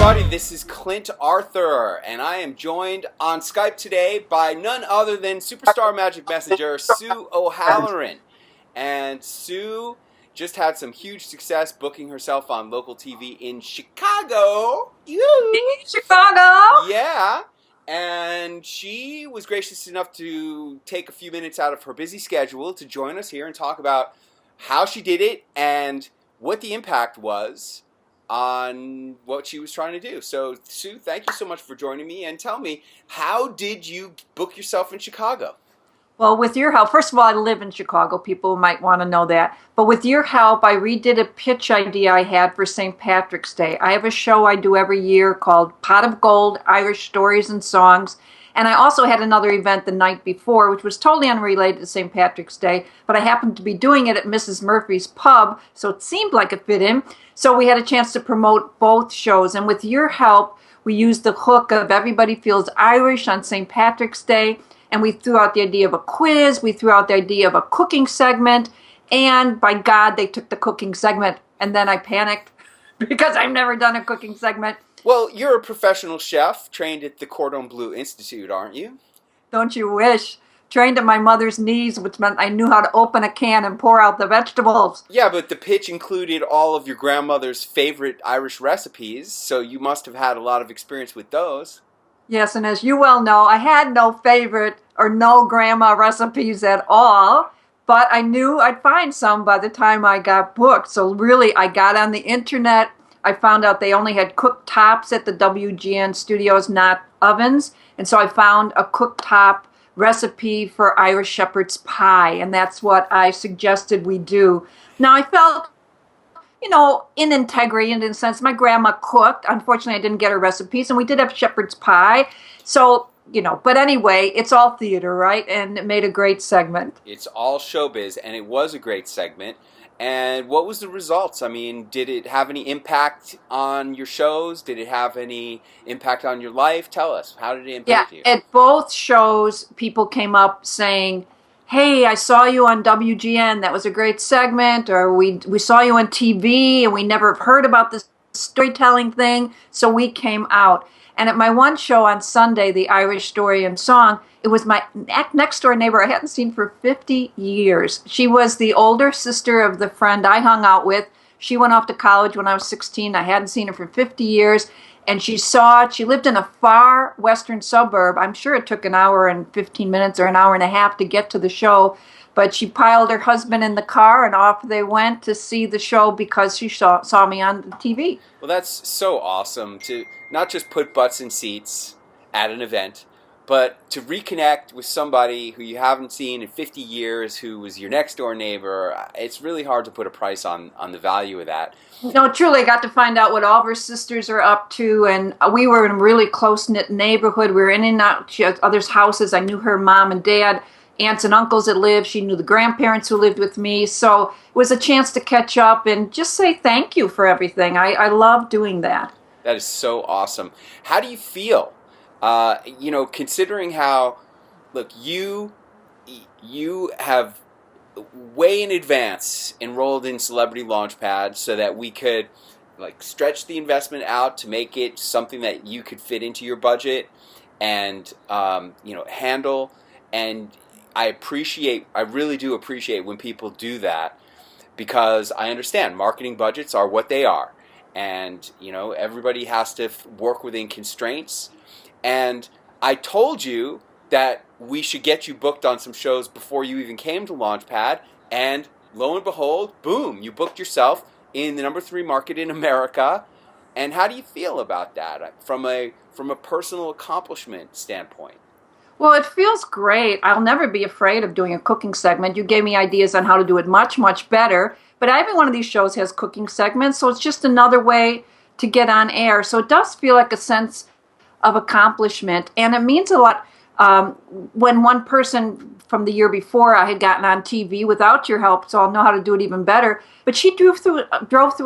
everybody, this is Clint Arthur, and I am joined on Skype today by none other than superstar magic messenger Sue O'Halloran. And Sue just had some huge success booking herself on local TV in Chicago. Chicago! Yeah. And she was gracious enough to take a few minutes out of her busy schedule to join us here and talk about how she did it and what the impact was on what she was trying to do. So, Sue, thank you so much for joining me, and tell me, how did you book yourself in Chicago? Well, with your help, first of all, I live in Chicago. People might want to know that. But with your help, I redid a pitch idea I had for St. Patrick's Day. I have a show I do every year called Pot of Gold, Irish Stories and Songs. And I also had another event the night before, which was totally unrelated to St. Patrick's Day, but I happened to be doing it at Mrs. Murphy's Pub, so it seemed like it fit in. So we had a chance to promote both shows. And with your help, we used the hook of Everybody Feels Irish on St. Patrick's Day. And we threw out the idea of a quiz. We threw out the idea of a cooking segment. And by God, they took the cooking segment. And then I panicked because I've never done a cooking segment. Well, you're a professional chef trained at the Cordon Bleu Institute, aren't you? Don't you wish? Trained at my mother's knees, which meant I knew how to open a can and pour out the vegetables. Yeah, but the pitch included all of your grandmother's favorite Irish recipes, so you must have had a lot of experience with those. Yes, and as you well know, I had no favorite or no grandma recipes at all, but I knew I'd find some by the time I got booked. So really, I got on the internet. I found out they only had cooktops at the WGN studios, not ovens. And so I found a cooktop recipe for Irish shepherd's pie, and that's what I suggested we do. Now, I felt, in integrity and in a sense, my grandma cooked. Unfortunately, I didn't get her recipes, and we did have shepherd's pie. So, but anyway, it's all theater, right? And it made a great segment. It's all showbiz, and it was a great segment. And what was the results? I mean, did it have any impact on your shows? Did it have any impact on your life? Tell us. How did it impact you? At both shows, people came up saying, hey, I saw you on WGN. That was a great segment. Or we saw you on TV and we never heard about this storytelling thing. So we came out. And at my one show on Sunday, the Irish Story and Song, it was my next door neighbor I hadn't seen for 50 years. She was the older sister of the friend I hung out with. She went off to college when I was 16. I hadn't seen her for 50 years. And she lived in a far western suburb. I'm sure it took an hour and 15 minutes or an hour and a half to get to the show. But she piled her husband in the car and off they went to see the show because she saw me on the TV. Well, that's so awesome to not just put butts in seats at an event, but to reconnect with somebody who you haven't seen in 50 years, who was your next door neighbor. It's really hard to put a price on the value of that. No, truly, I got to find out what all of her sisters are up to, and we were in a really close-knit neighborhood. We were in and out others' houses. I knew her mom and dad, aunts and uncles that lived. She knew the grandparents who lived with me. So it was a chance to catch up and just say thank you for everything. I love doing that. That is so awesome. How do you feel? Considering how, look, you have way in advance enrolled in Celebrity Launchpad so that we could stretch the investment out to make it something that you could fit into your budget and handle. And I really do appreciate when people do that, because I understand marketing budgets are what they are, and everybody has to work within constraints. And I told you that we should get you booked on some shows before you even came to Launchpad, and lo and behold, boom, you booked yourself in the number 3 market in America. And how do you feel about that from a personal accomplishment standpoint? Well, it feels great. I'll never be afraid of doing a cooking segment. You gave me ideas on how to do it much, much better. But every one of these shows has cooking segments, so it's just another way to get on air. So it does feel like a sense of accomplishment, and it means a lot. When one person from the year before I had gotten on TV without your help, so I'll know how to do it even better, but she drove through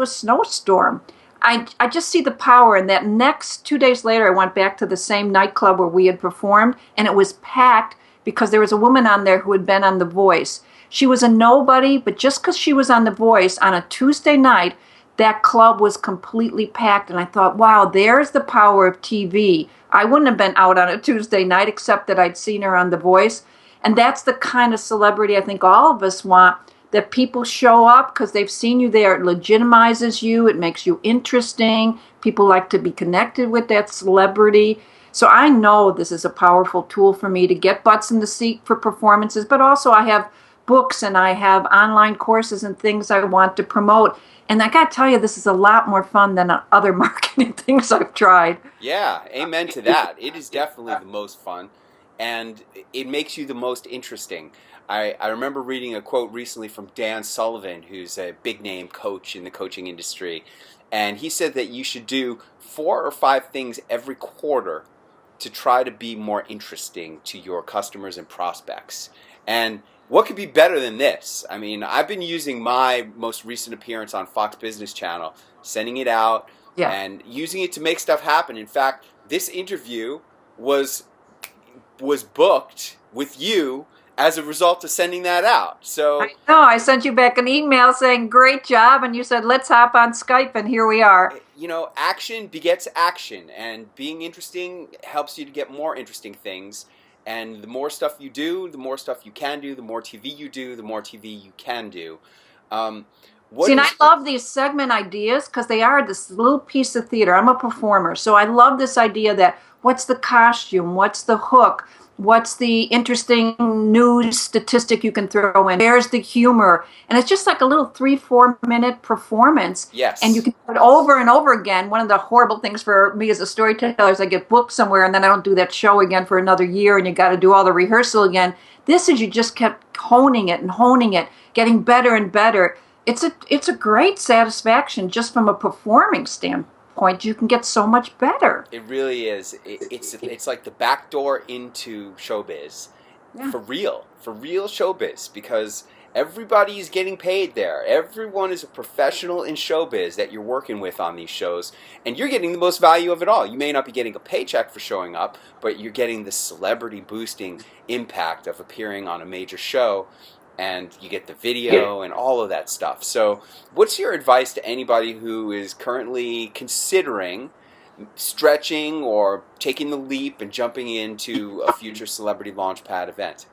a snowstorm. I just see the power in that. Next 2 days later, I went back to the same nightclub where we had performed, and it was packed because there was a woman on there who had been on The Voice. She was a nobody, but just because she was on The Voice on a Tuesday night, that club was completely packed. And I thought, wow, there's the power of TV. I wouldn't have been out on a Tuesday night except that I'd seen her on The Voice. And that's the kind of celebrity I think all of us want, that people show up because they've seen you there. It legitimizes you. It makes you interesting. People like to be connected with that celebrity. So I know this is a powerful tool for me to get butts in the seat for performances, but also I have books and I have online courses and things I want to promote. And I got to tell you, this is a lot more fun than other marketing things I've tried. Yeah, amen to that. It is definitely the most fun, and it makes you the most interesting. I remember reading a quote recently from Dan Sullivan, who's a big name coach in the coaching industry, and he said that you should do 4 or 5 things every quarter to try to be more interesting to your customers and prospects. And what could be better than this? I mean, I've been using my most recent appearance on Fox Business Channel, sending it out Yeah. and using it to make stuff happen. In fact, this interview was booked with you as a result of sending that out. I So, know. I sent you back an email saying, great job. And you said, let's hop on Skype. And here we are. action begets action, and being interesting helps you to get more interesting things. And the more stuff you do, the more stuff you can do. The more TV you do, the more TV you can do. Um, what See, and I is love these segment ideas because they are this little piece of theater. I'm a performer, so I love this idea that what's the costume, what's the hook, what's the interesting news statistic you can throw in, there's the humor. And it's just like a little 3-4 minute performance. And you Yes. can do it over and over again. One of the horrible things for me as a storyteller is I get booked somewhere and then I don't do that show again for another year and you got to do all the rehearsal again. This is you just kept honing it, getting better and better. It's a great satisfaction just from a performing standpoint. You can get so much better. It really is. It's like the back door into showbiz, Yeah. for real showbiz, because everybody is getting paid there. Everyone is a professional in showbiz that you're working with on these shows, and you're getting the most value of it all. You may not be getting a paycheck for showing up, but you're getting the celebrity boosting impact of appearing on a major show, and you get the video and all of that stuff. So, what's your advice to anybody who is currently considering stretching or taking the leap and jumping into a future celebrity launchpad event?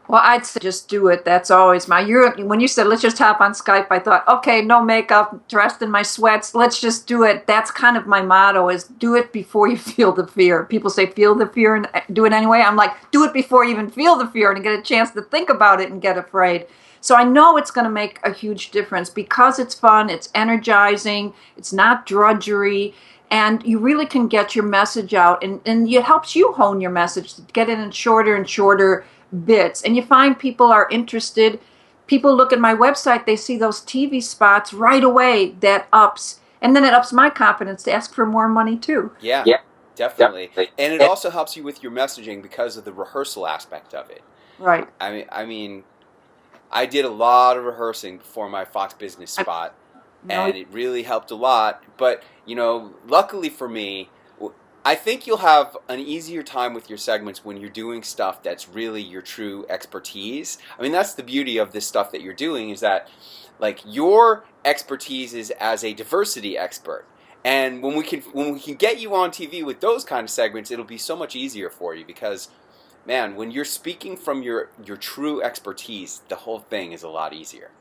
Well, I'd say just do it. That's always when you said, let's just hop on Skype, I thought, okay, no makeup, dressed in my sweats. Let's just do it. That's kind of my motto is do it before you feel the fear. People say, feel the fear and do it anyway. I'm like, do it before you even feel the fear and get a chance to think about it and get afraid. So I know it's going to make a huge difference because it's fun, it's energizing, it's not drudgery, and you really can get your message out. And it helps you hone your message, to get it in shorter and shorter bits. And you find people are interested. People look at my website, they see those TV spots right away, that ups. And then it ups my confidence to ask for more money too. Yeah, definitely. And it also helps you with your messaging because of the rehearsal aspect of it. Right. I mean, I did a lot of rehearsing before my Fox Business spot, and it really helped a lot. But, luckily for me, I think you'll have an easier time with your segments when you're doing stuff that's really your true expertise. I mean, that's the beauty of this stuff that you're doing, is that, like, your expertise is as a diversity expert. And when we can get you on TV with those kind of segments, it'll be so much easier for you because, man, when you're speaking from your true expertise, the whole thing is a lot easier.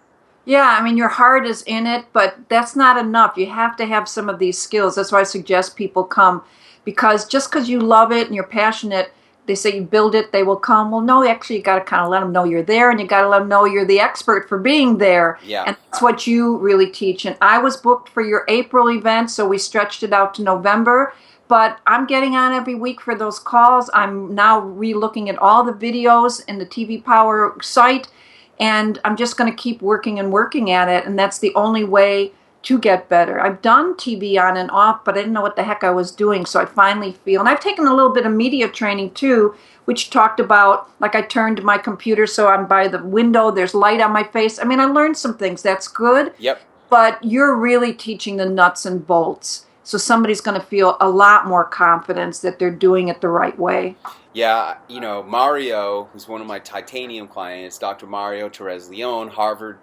Yeah, I mean, your heart is in it, but that's not enough. You have to have some of these skills. That's why I suggest people come, because just because you love it and you're passionate, they say you build it, they will come. Well, no, actually, you got to kind of let them know you're there, and you got to let them know you're the expert for being there. Yeah. And that's what you really teach. And I was booked for your April event, so we stretched it out to November. But I'm getting on every week for those calls. I'm now re-looking at all the videos in the TV Power site, and I'm just going to keep working and working at it. And that's the only way to get better. I've done TV on and off, but I didn't know what the heck I was doing. So I finally feel, and I've taken a little bit of media training too, which talked about, like, I turned my computer so I'm by the window, there's light on my face. I mean, I learned some things. That's good. Yep. But you're really teaching the nuts and bolts. So somebody's going to feel a lot more confidence that they're doing it the right way. Yeah, Mario, who's one of my titanium clients, Dr. Mario Terez Leon, Harvard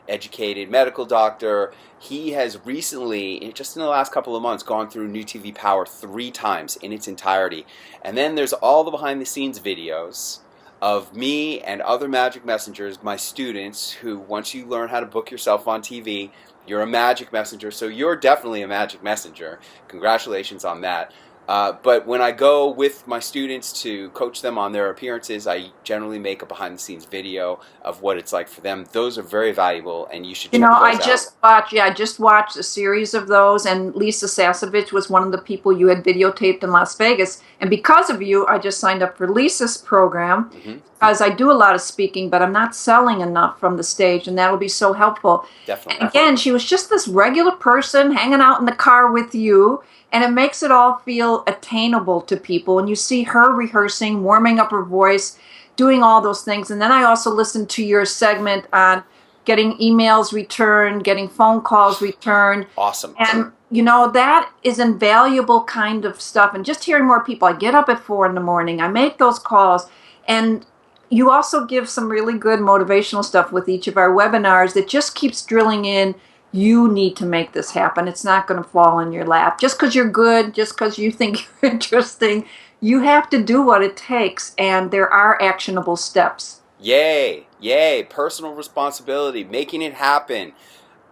educated medical doctor. He has recently, just in the last couple of months, gone through New TV Power 3 times in its entirety. And then there's all the behind the scenes videos of me and other magic messengers, my students, who once you learn how to book yourself on TV, you're a magic messenger. So you're definitely a magic messenger. Congratulations on that. But when I go with my students to coach them on their appearances, I generally make a behind-the-scenes video of what it's like for them. Those are very valuable, and you should check those out. I just watched a series of those, and Lisa Sasevich was one of the people you had videotaped in Las Vegas. And because of you, I just signed up for Lisa's program, because I do a lot of speaking, but I'm not selling enough from the stage, and that'll be so helpful. Definitely. And again, she was just this regular person hanging out in the car with you, and it makes it all feel attainable to people. And you see her rehearsing, warming up her voice, doing all those things. And then I also listened to your segment on getting emails returned, getting phone calls returned. Awesome. And, you know, that is invaluable kind of stuff. And just hearing more people, I get up at 4 a.m, I make those calls. And you also give some really good motivational stuff with each of our webinars that just keeps drilling in. You need to make this happen. It's not going to fall in your lap. Just because you're good, just because you think you're interesting, you have to do what it takes, and there are actionable steps. Yay, yay, personal responsibility, making it happen.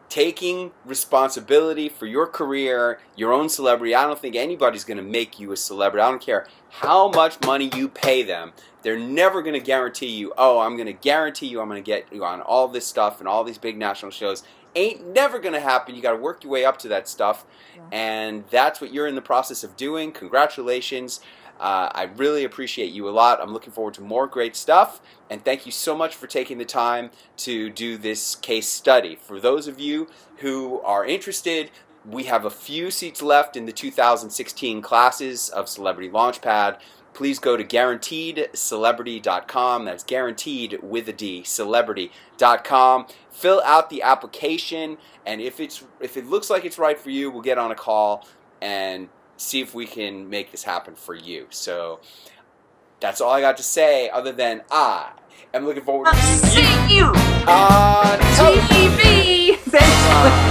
Taking responsibility for your career, your own celebrity. I don't think anybody's going to make you a celebrity. I don't care how much money you pay them. They're never going to guarantee you, oh, I'm going to guarantee you I'm going to get you on all this stuff and all these big national shows. Ain't never going to happen. You got to work your way up to that stuff. Yeah. And that's what you're in the process of doing. Congratulations. I really appreciate you a lot. I'm looking forward to more great stuff. And thank you so much for taking the time to do this case study. For those of you who are interested, we have a few seats left in the 2016 classes of Celebrity Launchpad. Please go to guaranteedcelebrity.com. That's guaranteed with a D, celebrity.com. Fill out the application, and if it looks like it's right for you, we'll get on a call and see if we can make this happen for you. So that's all I got to say, other than I am looking forward to seeing you on TV. Thanks.